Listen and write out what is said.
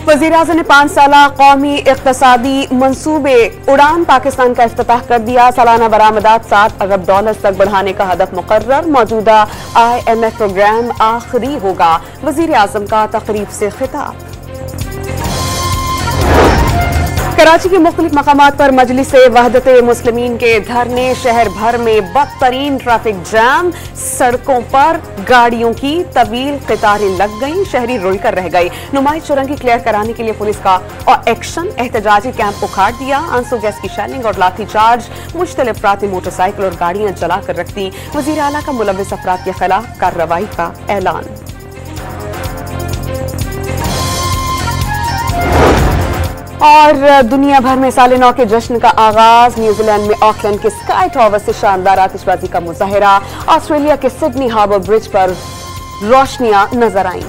वज़ीर-ए-आज़म ने 5 साला कौमी इक़्तिसादी मंसूबे उड़ान पाकिस्तान का इफ्तिताह कर दिया। सालाना बरामदात $7 अरब तक बढ़ाने का हदफ मुकर्रर। मौजूदा IMF प्रोग्राम आखिरी होगा। वज़ीर-ए-आज़म का तकरीब से खिताब। कराची के मुख्तलिफ मकामात पर मजलिसे वहदते मुस्लिमीन के धरने। शहर भर में बदतरीन ट्रैफिक जाम। सड़कों पर गाड़ियों की तवील कतारें लग गईं। शहरी रुल कर रह गए। नुमाइश चुरंगी क्लियर कराने के लिए पुलिस का एक्शन। एहतजाजी कैंप उखाड़ दिया। आंसू गैस की शेलिंग और लाठीचार्ज। मुश्तलिल अफराद ने मोटरसाइकिल और गाड़ियां जलाकर रख दी। वज़ीर आला का मुलव्विस अफराद के खिलाफ कार्रवाई का ऐलान। और दुनिया भर में साल नौ के जश्न का आगाज। न्यूजीलैंड में ऑकलैंड के स्काई टॉवर से शानदार आतिशबाजी का मुजाहिरा। ऑस्ट्रेलिया के सिडनी हार्बर ब्रिज पर रोशनियां नजर आईं।